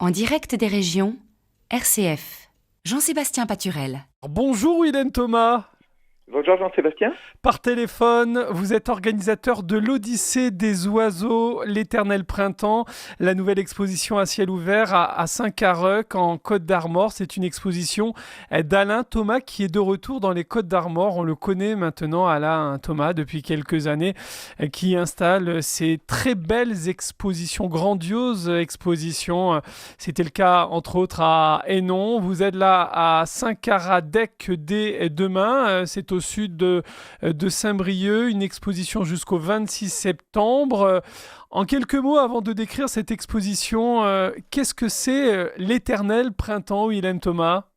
En direct des régions, RCF. Jean-Sébastien Paturel. Bonjour Willen Thomas. Bonjour Jean-Sébastien. Par téléphone, vous êtes organisateur de l'Odyssée des oiseaux, l'éternel printemps, la nouvelle exposition à ciel ouvert à Saint-Carreuc en Côte-d'Armor. C'est une exposition d'Alain Thomas qui est de retour dans les Côtes-d'Armor. On le connaît maintenant, Alain Thomas, depuis quelques années, qui installe ces très belles expositions, grandioses expositions. C'était le cas entre autres à Hénon. Vous êtes là à Saint-Caradec dès demain. C'est au sud de Saint-Brieuc, une exposition jusqu'au 26 septembre. En quelques mots, avant de décrire cette exposition, qu'est-ce que c'est l'éternel printemps, Willen Thomas ?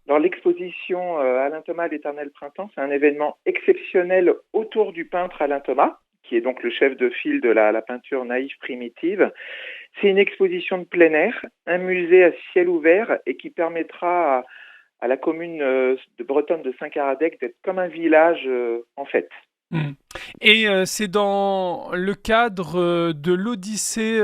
Alors l'exposition Alain Thomas, l'éternel printemps, c'est un événement exceptionnel autour du peintre Alain Thomas, qui est donc le chef de file de la peinture naïve primitive. C'est une exposition de plein air, un musée à ciel ouvert et qui permettra à la commune de bretonne de Saint-Caradec d'être comme un village en fête. Et c'est dans le cadre de l'Odyssée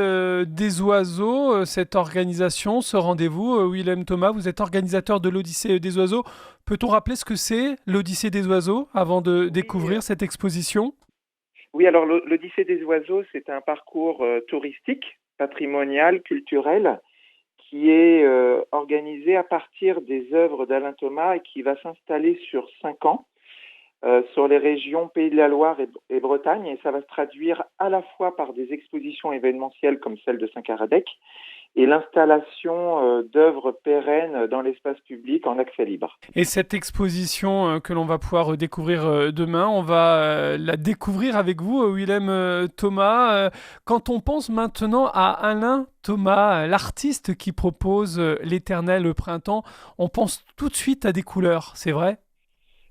des oiseaux, cette organisation, ce rendez-vous. Willen Thomas, vous êtes organisateur de l'Odyssée des oiseaux. Peut-on rappeler ce que c'est l'Odyssée des oiseaux avant de découvrir cette exposition ? Oui, alors l'Odyssée des oiseaux, c'est un parcours touristique, patrimonial, culturel, qui est organisé à partir des œuvres d'Alain Thomas et qui va s'installer sur 5 ans sur les régions Pays de la Loire et Bretagne. Et ça va se traduire à la fois par des expositions événementielles comme celle de Saint-Caradec et l'installation d'œuvres pérennes dans l'espace public en accès libre. Et cette exposition que l'on va pouvoir découvrir demain, on va la découvrir avec vous, Willen Thomas. Quand on pense maintenant à Alain Thomas, l'artiste qui propose l'éternel printemps, on pense tout de suite à des couleurs, c'est vrai ?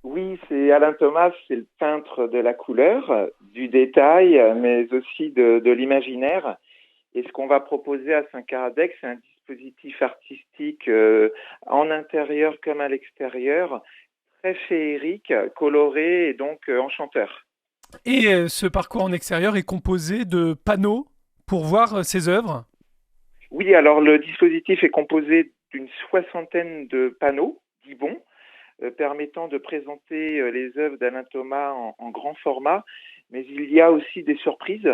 Oui, c'est Alain Thomas, c'est le peintre de la couleur, du détail, mais aussi de l'imaginaire. Et ce qu'on va proposer à Saint-Caradec, c'est un dispositif artistique en intérieur comme à l'extérieur, très féerique, coloré et donc enchanteur. Et ce parcours en extérieur est composé de panneaux pour voir ses œuvres ? Oui, alors le dispositif est composé d'une 60aine de panneaux, dits bons, permettant de présenter les œuvres d'Alain Thomas en grand format. Mais il y a aussi des surprises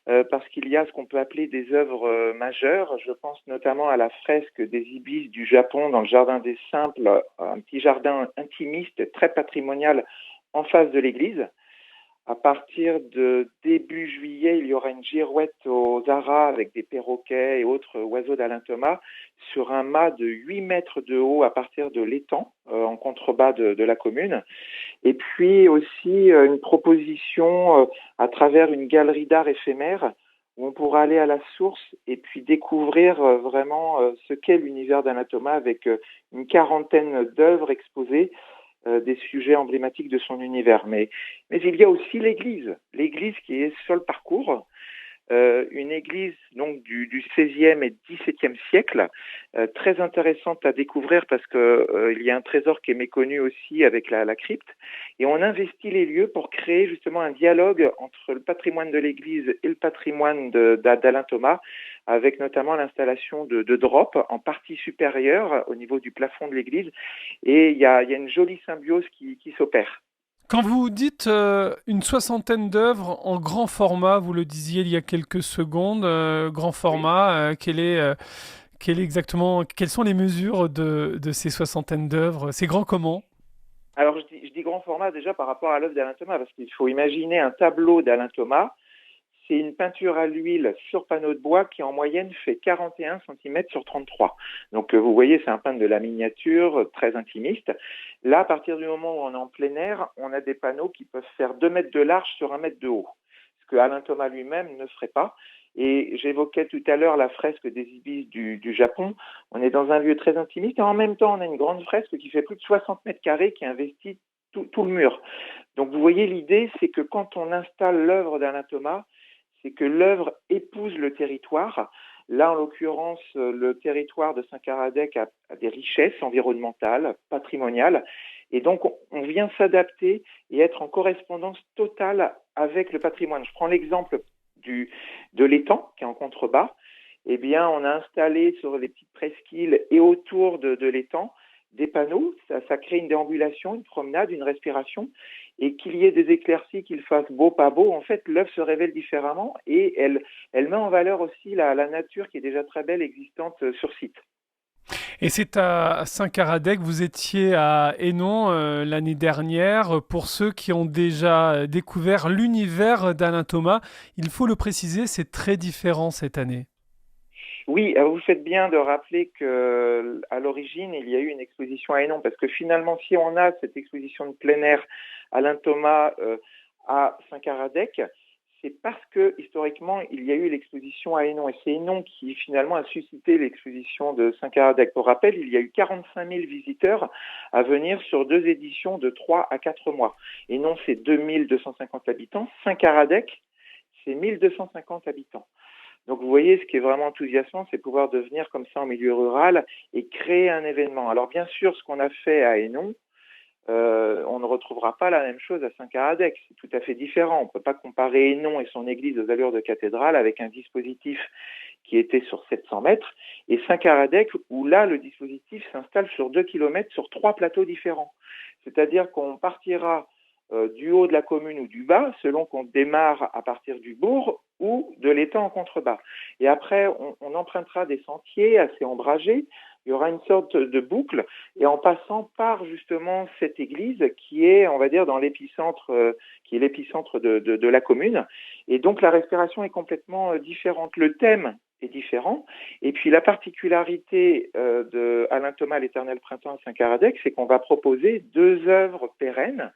parce qu'il y a ce qu'on peut appeler des œuvres majeures. Je pense notamment à la fresque des ibis du Japon dans le jardin des Simples, un petit jardin intimiste très patrimonial en face de l'église. À partir de début juillet, il y aura une girouette aux aras avec des perroquets et autres oiseaux d'Alain Thomas sur un mât de 8 mètres de haut à partir de l'étang en contrebas de la commune. Et puis aussi une proposition à travers une galerie d'art éphémère où on pourra aller à la source et puis découvrir vraiment ce qu'est l'univers d'Alain Thomas avec une 40aine d'œuvres exposées, des sujets emblématiques de son univers. Mais il y a aussi l'église qui est sur le parcours, une église donc du XVIe et XVIIe siècle, très intéressante à découvrir parce que il y a un trésor qui est méconnu aussi avec la crypte. Et on investit les lieux pour créer justement un dialogue entre le patrimoine de l'église et le patrimoine d'Alain Thomas, avec notamment l'installation de drops en partie supérieure au niveau du plafond de l'église. Et il y a une jolie symbiose qui s'opère. Quand vous dites une 60aine d'œuvres en grand format, vous le disiez il y a quelques secondes, grand format, oui. Quelles sont les mesures de ces 60aines d'œuvres ? C'est grand comment ? Alors je dis grand format déjà par rapport à l'œuvre d'Alain Thomas, parce qu'il faut imaginer un tableau d'Alain Thomas. C'est une peinture à l'huile sur panneau de bois qui en moyenne fait 41 cm sur 33. Donc vous voyez, c'est un peintre de la miniature, très intimiste. Là, à partir du moment où on est en plein air, on a des panneaux qui peuvent faire 2 mètres de large sur 1 mètre de haut, ce que Alain Thomas lui-même ne ferait pas. Et j'évoquais tout à l'heure la fresque des ibis du Japon. On est dans un lieu très intimiste et en même temps, on a une grande fresque qui fait plus de 60 mètres carrés qui investit tout le mur. Donc vous voyez, l'idée, c'est que quand on installe l'œuvre d'Alain Thomas, c'est que l'œuvre épouse le territoire. Là, en l'occurrence, le territoire de Saint-Caradec a des richesses environnementales, patrimoniales, et donc on vient s'adapter et être en correspondance totale avec le patrimoine. Je prends l'exemple de l'étang qui est en contrebas. eh bien, on a installé sur les petites presqu'îles et autour de l'étang des panneaux. Ça crée une déambulation, une promenade, une respiration. Et qu'il y ait des éclaircies, qu'il fasse beau, pas beau, en fait, l'œuvre se révèle différemment et elle met en valeur aussi la nature qui est déjà très belle, existante sur site. Et c'est à Saint-Caradec, vous étiez à Hénon l'année dernière. Pour ceux qui ont déjà découvert l'univers d'Alain Thomas, il faut le préciser, c'est très différent cette année. Oui, vous faites bien de rappeler que à l'origine, il y a eu une exposition à Hénon, parce que finalement, si on a cette exposition de plein air Alain Thomas à Saint-Caradec, c'est parce que historiquement, il y a eu l'exposition à Hénon, et c'est Hénon qui finalement a suscité l'exposition de Saint-Caradec. Pour rappel, il y a eu 45 000 visiteurs à venir sur 2 éditions de 3 à 4 mois. Hénon, c'est 2250 habitants. Saint-Caradec, c'est 1250 habitants. Donc vous voyez, ce qui est vraiment enthousiasmant, c'est pouvoir devenir comme ça en milieu rural et créer un événement. Alors bien sûr, ce qu'on a fait à Hénon, on ne retrouvera pas la même chose à Saint-Caradec. C'est tout à fait différent. On ne peut pas comparer Hénon et son église aux allures de cathédrale avec un dispositif qui était sur 700 mètres et Saint-Caradec où là, le dispositif s'installe sur 2 kilomètres sur 3 plateaux différents. C'est-à-dire qu'on partira du haut de la commune ou du bas, selon qu'on démarre à partir du bourg ou de l'étang en contrebas. Et après, on empruntera des sentiers assez ombragés. Il y aura une sorte de boucle, et en passant par justement cette église qui est, on va dire, dans l'épicentre, qui est l'épicentre de la commune. Et donc la respiration est complètement différente. Le thème est différent. Et puis la particularité de Alain Thomas, l'Éternel Printemps à Saint-Caradec, c'est qu'on va proposer 2 œuvres pérennes.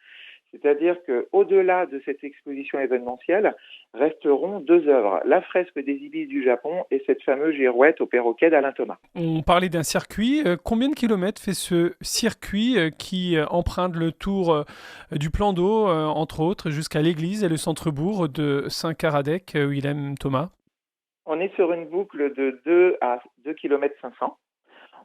C'est-à-dire qu'au-delà de cette exposition événementielle, resteront 2 œuvres, la fresque des ibis du Japon et cette fameuse girouette au perroquet d'Alain Thomas. On parlait d'un circuit. Combien de kilomètres fait ce circuit qui emprunte le tour du plan d'eau, entre autres, jusqu'à l'église et le centre-bourg de Saint-Caradec, Willem Thomas? On est sur une boucle de 2 à 2 km 500.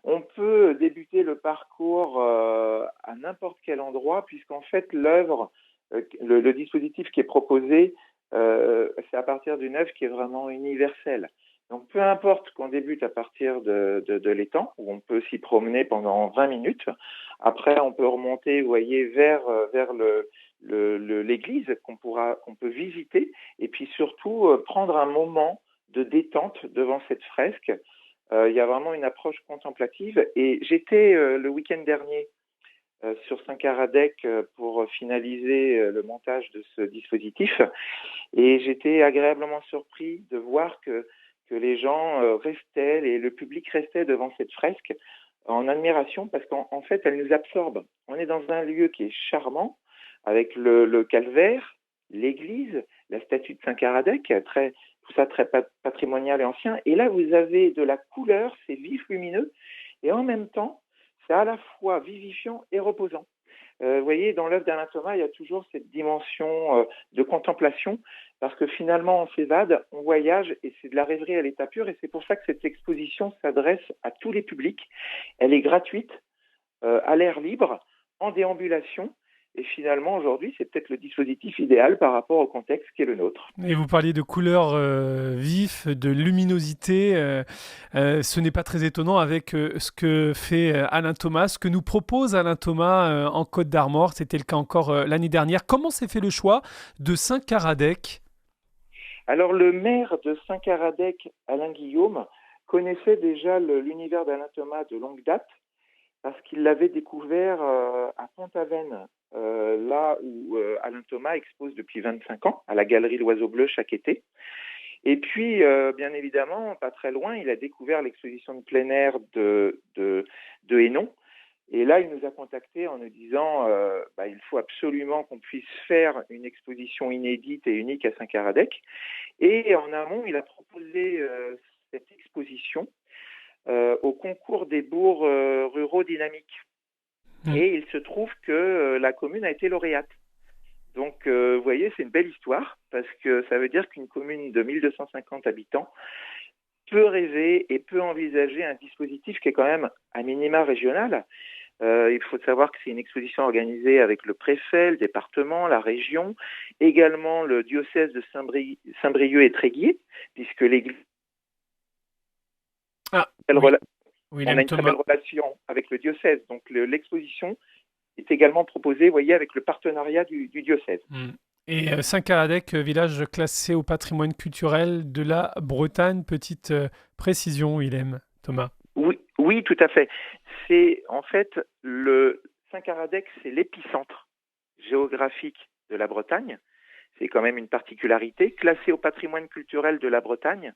On peut débuter le parcours à n'importe quel endroit, puisqu'en fait, l'œuvre, le dispositif qui est proposé, c'est à partir d'une œuvre qui est vraiment universelle. Donc, peu importe qu'on débute à partir de l'étang, où on peut s'y promener pendant 20 minutes. Après, on peut remonter, vous voyez, vers l'église qu'on peut visiter, et puis surtout prendre un moment de détente devant cette fresque. Il y a vraiment une approche contemplative. Et j'étais le week-end dernier sur Saint-Caradec pour finaliser le montage de ce dispositif. Et j'étais agréablement surpris de voir que les gens restaient, le public restait devant cette fresque en admiration parce qu'en fait, elle nous absorbe. On est dans un lieu qui est charmant, avec le calvaire, l'église, la statue de Saint-Caradec, tout ça très patrimonial et ancien. Et là, vous avez de la couleur, c'est vif, lumineux, et en même temps, c'est à la fois vivifiant et reposant. Vous voyez, dans l'œuvre d'Alain Thomas, il y a toujours cette dimension de contemplation, parce que finalement, on s'évade, on voyage, et c'est de la rêverie à l'état pur, et c'est pour ça que cette exposition s'adresse à tous les publics. Elle est gratuite, à l'air libre, en déambulation, et finalement, aujourd'hui, c'est peut-être le dispositif idéal par rapport au contexte qui est le nôtre. Et vous parliez de couleurs vives, de luminosité. Ce n'est pas très étonnant avec ce que fait Alain Thomas, ce que nous propose Alain Thomas en Côte d'Armor. C'était le cas encore l'année dernière. Comment s'est fait le choix de Saint-Caradec? Alors, le maire de Saint-Caradec, Alain Guillaume, connaissait déjà l'univers d'Alain Thomas de longue date, parce qu'il l'avait découvert à Pont-Aven, là où Alain Thomas expose depuis 25 ans, à la galerie L'Oiseau Bleu chaque été. Et puis, bien évidemment, pas très loin, il a découvert l'exposition de plein air de Hénon. Et là, il nous a contactés en nous disant il faut absolument qu'on puisse faire une exposition inédite et unique à Saint-Caradec. Et en amont, il a proposé cette exposition au concours des bourgs ruraux dynamiques. Et il se trouve que la commune a été lauréate. Donc, vous voyez, c'est une belle histoire, parce que ça veut dire qu'une commune de 1250 habitants peut rêver et peut envisager un dispositif qui est quand même à minima régional. Il faut savoir que c'est une exposition organisée avec le préfet, le département, la région, également le diocèse de Saint-Brieuc et Tréguier, puisque l'église Ah, Quelle oui, rela- On a Willem une très belle Thomas. relation avec le diocèse. Donc l'exposition est également proposée, vous voyez, avec le partenariat du diocèse. Hmm. Et Saint-Caradec, village classé au patrimoine culturel de la Bretagne. Petite précision, Willem Thomas. Oui, oui, tout à fait. C'est en fait le Saint-Caradec, c'est l'épicentre géographique de la Bretagne. C'est quand même une particularité, classé au patrimoine culturel de la Bretagne.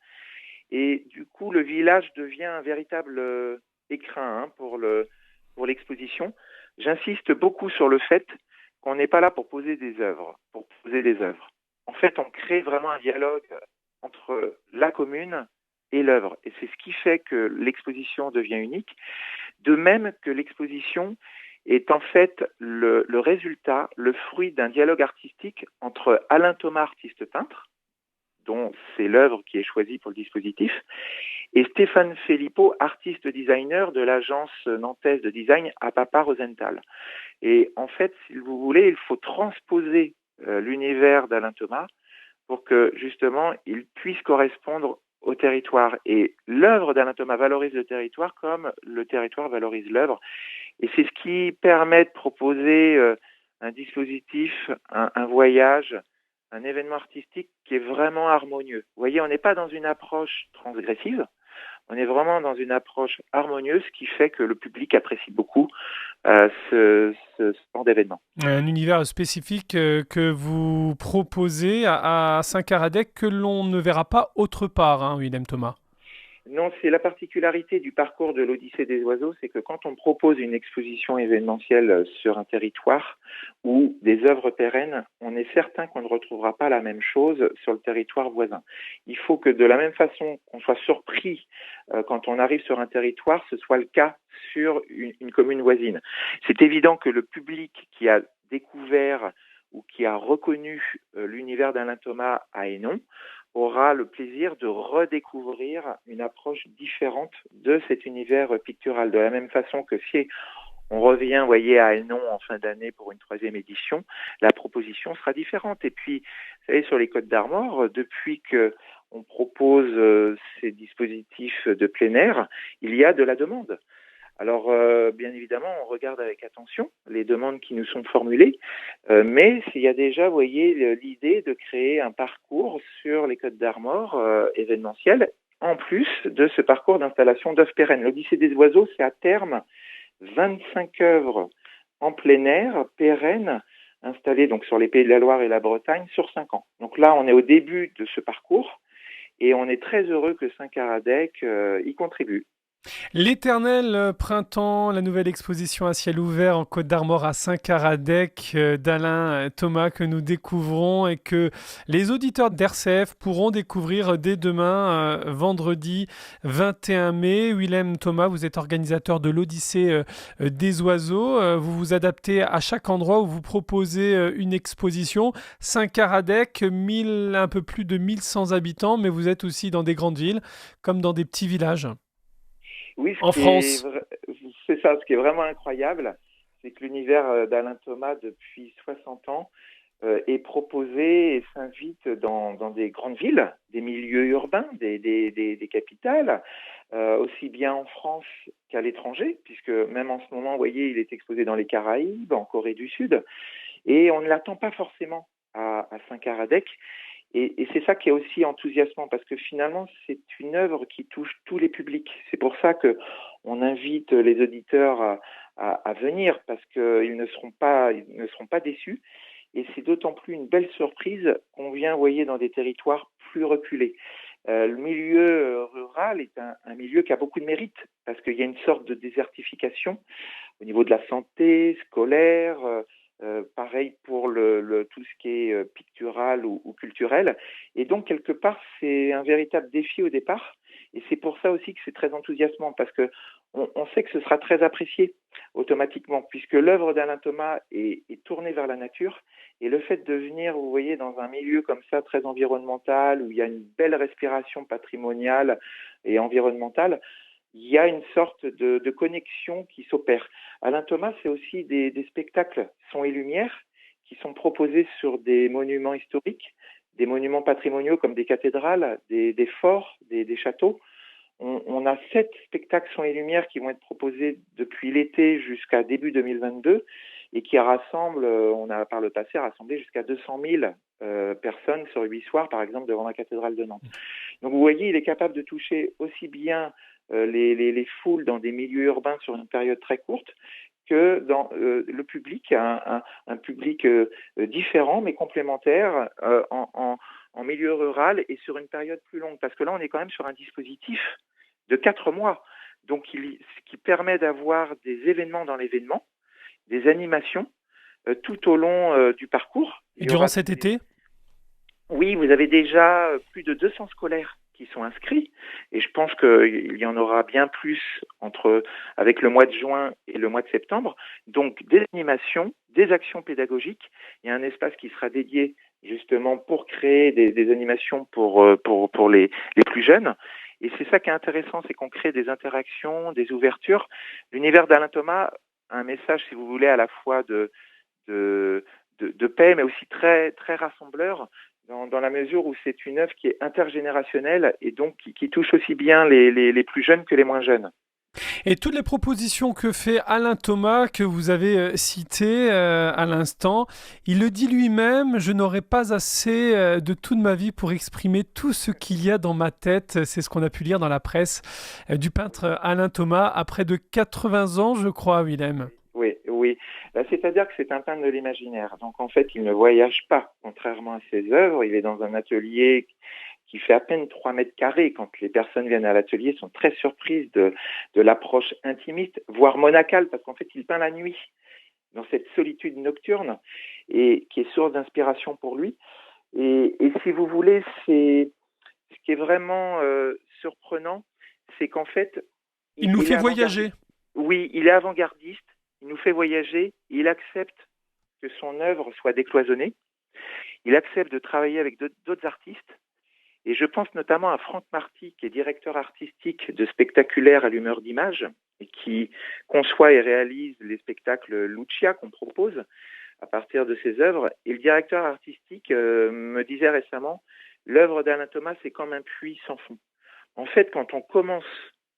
Et du coup, le village devient un véritable écrin pour l'exposition. J'insiste beaucoup sur le fait qu'on n'est pas là pour poser des œuvres, pour poser des œuvres. En fait, on crée vraiment un dialogue entre la commune et l'œuvre. Et c'est ce qui fait que l'exposition devient unique. De même que l'exposition est en fait le résultat, le fruit d'un dialogue artistique entre Alain Thomas, artiste peintre, dont c'est l'œuvre qui est choisie pour le dispositif, et Stéphane Filippo, artiste designer de l'agence nantaise de design Apapa Rosenthal. Et en fait, si vous voulez, il faut transposer l'univers d'Alain Thomas pour que justement il puisse correspondre au territoire. Et l'œuvre d'Alain Thomas valorise le territoire comme le territoire valorise l'œuvre. Et c'est ce qui permet de proposer un dispositif, un voyage, un événement artistique qui est vraiment harmonieux. Vous voyez, on n'est pas dans une approche transgressive, on est vraiment dans une approche harmonieuse qui fait que le public apprécie beaucoup ce genre d'événement. Un univers spécifique que vous proposez à Saint-Caradec que l'on ne verra pas autre part, hein, Willem Thomas. Non, c'est la particularité du parcours de l'Odyssée des oiseaux, c'est que quand on propose une exposition événementielle sur un territoire ou des œuvres pérennes, on est certain qu'on ne retrouvera pas la même chose sur le territoire voisin. Il faut que de la même façon qu'on soit surpris quand on arrive sur un territoire, ce soit le cas sur une commune voisine. C'est évident que le public qui a découvert ou qui a reconnu l'univers d'Alain Thomas à Hénon aura le plaisir de redécouvrir une approche différente de cet univers pictural. De la même façon que si on revient, voyez, à Hénon en fin d'année pour une troisième édition, la proposition sera différente. Et puis, vous savez, sur les Côtes d'Armor, depuis que on propose ces dispositifs de plein air, il y a de la demande. Alors, bien évidemment, on regarde avec attention les demandes qui nous sont formulées, mais il y a déjà, vous voyez, l'idée de créer un parcours sur les Côtes d'Armor événementiel, en plus de ce parcours d'installation d'œuvres pérennes. L'Odyssée des oiseaux, c'est à terme 25 œuvres en plein air, pérennes, installées donc sur les Pays de la Loire et la Bretagne sur 5 ans. Donc là, on est au début de ce parcours et on est très heureux que Saint-Caradec y contribue. L'éternel printemps, la nouvelle exposition à ciel ouvert en Côte d'Armor à Saint-Caradec d'Alain Thomas que nous découvrons et que les auditeurs d'RCF pourront découvrir dès demain, vendredi 21 mai. Willem Thomas, vous êtes organisateur de l'Odyssée des oiseaux. Vous vous adaptez à chaque endroit où vous proposez une exposition. Saint-Caradec, un peu plus de 1100 habitants, mais vous êtes aussi dans des grandes villes comme dans des petits villages. Oui, En France. c'est ça, ce qui est vraiment incroyable, c'est que l'univers d'Alain Thomas, depuis 60 ans, est proposé et s'invite dans des grandes villes, des milieux urbains, des capitales, aussi bien en France qu'à l'étranger, puisque même en ce moment, vous voyez, il est exposé dans les Caraïbes, en Corée du Sud, et on ne l'attend pas forcément à Saint-Caradec. Et c'est ça qui est aussi enthousiasmant parce que finalement, c'est une œuvre qui touche tous les publics. C'est pour ça que on invite les auditeurs à venir parce ils ne seront pas déçus. Et c'est d'autant plus une belle surprise qu'on vient, vous voyez, dans des territoires plus reculés. Le milieu rural est un milieu qui a beaucoup de mérite parce qu'il y a une sorte de désertification au niveau de la santé scolaire, pareil pour tout ce qui est pictural ou culturel. Et donc, quelque part, c'est un véritable défi au départ. Et c'est pour ça aussi que c'est très enthousiasmant, parce que on sait que ce sera très apprécié automatiquement, puisque l'œuvre d'Alain Thomas est tournée vers la nature. Et le fait de venir, vous voyez, dans un milieu comme ça, très environnemental, où il y a une belle respiration patrimoniale et environnementale, il y a une sorte de connexion qui s'opère. Alain Thomas, c'est aussi des spectacles son et lumière qui sont proposés sur des monuments historiques, des monuments patrimoniaux comme des cathédrales, des forts, des châteaux. on a 7 spectacles son et lumière qui vont être proposés depuis l'été jusqu'à début 2022 et qui rassemblent, on a par le passé rassemblé jusqu'à 200 000 personnes sur 8 soirs, par exemple, devant la cathédrale de Nantes. Donc vous voyez, il est capable de toucher aussi bien les foules dans des milieux urbains sur une période très courte que dans le public, un public différent mais complémentaire en milieu rural et sur une période plus longue. Parce que là, on est quand même sur un dispositif de 4 mois, donc ce qui permet d'avoir des événements dans l'événement, des animations tout au long du parcours. Et durant cet été ? Oui, vous avez déjà plus de 200 scolaires qui sont inscrits et je pense qu'il y en aura bien plus avec le mois de juin et le mois de septembre. Donc des animations, des actions pédagogiques. Il y a un espace qui sera dédié justement pour créer des animations pour les plus jeunes. Et c'est ça qui est intéressant, c'est qu'on crée des interactions, des ouvertures. L'univers d'Alain Thomas a un message, si vous voulez, à la fois de paix, mais aussi très, très rassembleur, dans la mesure où c'est une œuvre qui est intergénérationnelle et donc qui touche aussi bien les plus jeunes que les moins jeunes. Et toutes les propositions que fait Alain Thomas, que vous avez citées à l'instant, il le dit lui-même, je n'aurai pas assez de toute ma vie pour exprimer tout ce qu'il y a dans ma tête. C'est ce qu'on a pu lire dans la presse du peintre Alain Thomas, à près de 80 ans, je crois, Willem. Oui. C'est-à-dire que c'est un peintre de l'imaginaire. Donc en fait, il ne voyage pas, contrairement à ses œuvres. Il est dans un atelier qui fait à peine 3 mètres carrés. Quand les personnes viennent à l'atelier, sont très surprises de l'approche intimiste, voire monacale, parce qu'en fait, il peint la nuit, dans cette solitude nocturne, et qui est source d'inspiration pour lui. Et si vous voulez, ce qui est vraiment surprenant, c'est qu'en fait... Il nous fait voyager. Oui, il est avant-gardiste, il nous fait voyager, il accepte que son œuvre soit décloisonnée, il accepte de travailler avec d'autres artistes, et je pense notamment à Franck Marty, qui est directeur artistique de Spectaculaire à l'humeur d'image, et qui conçoit et réalise les spectacles Lucia qu'on propose à partir de ses œuvres. Et le directeur artistique me disait récemment, l'œuvre d'Alain Thomas, c'est comme un puits sans fond. En fait, quand on commence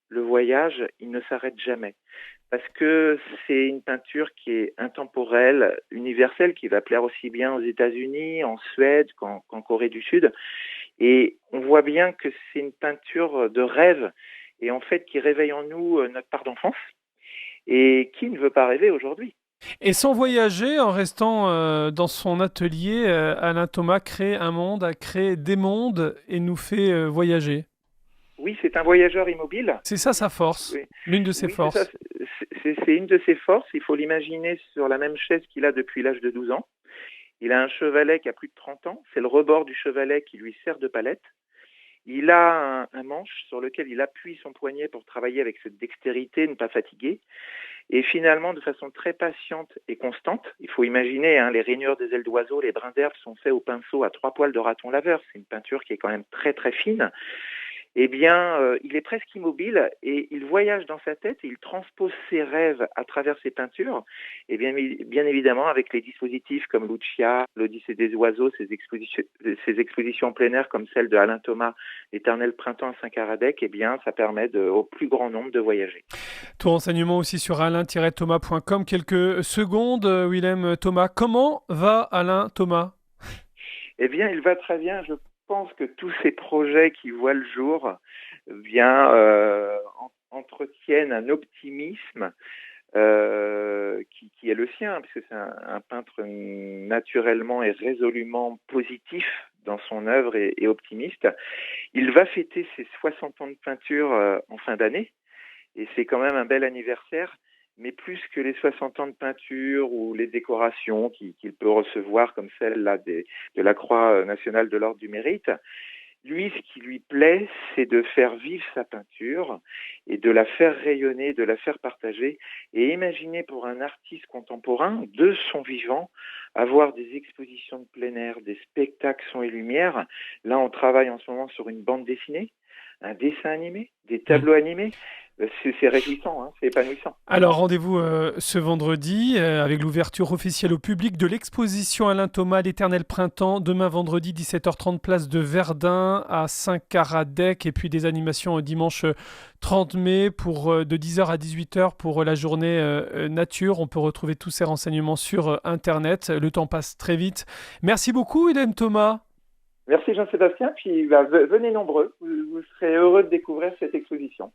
le voyage, il ne s'arrête jamais. Parce que c'est une peinture qui est intemporelle, universelle, qui va plaire aussi bien aux États-Unis, en Suède qu'en Corée du Sud. Et on voit bien que c'est une peinture de rêve et en fait qui réveille en nous notre part d'enfance. Et qui ne veut pas rêver aujourd'hui ? Et sans voyager, en restant dans son atelier, Alain Thomas crée un monde, a créé des mondes et nous fait voyager. Oui, c'est un voyageur immobile. C'est ça sa force, Oui. l'une de ses forces. C'est une de ses forces. Il faut l'imaginer sur la même chaise qu'il a depuis l'âge de 12 ans. Il a un chevalet qui a plus de 30 ans. C'est le rebord du chevalet qui lui sert de palette. Il a un manche sur lequel il appuie son poignet pour travailler avec cette dextérité, ne pas fatiguer. Et finalement, de façon très patiente et constante, il faut imaginer les rainures des ailes d'oiseaux, les brins d'herbe sont faits au pinceau à 3 poils de raton laveur. C'est une peinture qui est quand même très très fine. Eh bien, il est presque immobile et il voyage dans sa tête et il transpose ses rêves à travers ses peintures. Et bien évidemment, avec les dispositifs comme Lucia, l'Odyssée des oiseaux, ces expositions en plein air comme celle de Alain Thomas, L'Éternel printemps à Saint-Caradec, eh bien, ça permet au plus grand nombre de voyager. Tout renseignement aussi sur alain-thomas.com. Quelques secondes, Willem Thomas. Comment va Alain Thomas ? Eh bien, il va très bien. Je pense que tous ces projets qui voient le jour entretiennent un optimisme qui est le sien, parce que c'est un peintre naturellement et résolument positif dans son œuvre et optimiste. Il va fêter ses 60 ans de peinture en fin d'année, et c'est quand même un bel anniversaire. Mais plus que les 60 ans de peinture ou les décorations qu'il peut recevoir, comme celle-là de la Croix nationale de l'Ordre du Mérite, lui, ce qui lui plaît, c'est de faire vivre sa peinture et de la faire rayonner, de la faire partager. Et imaginer pour un artiste contemporain, de son vivant, avoir des expositions de plein air, des spectacles son et lumière. Là, on travaille en ce moment sur une bande dessinée, un dessin animé, des tableaux animés. c'est réjouissant, hein, c'est épanouissant. Alors rendez-vous ce vendredi avec l'ouverture officielle au public de l'exposition Alain Thomas, l'Éternel Printemps, demain vendredi 17h30 place de Verdun à Saint-Caradec et puis des animations dimanche 30 mai de 10h à 18h pour la journée nature. On peut retrouver tous ces renseignements sur Internet. Le temps passe très vite. Merci beaucoup Hélène Thomas. Merci Jean-Sébastien, puis venez nombreux, vous serez heureux de découvrir cette exposition.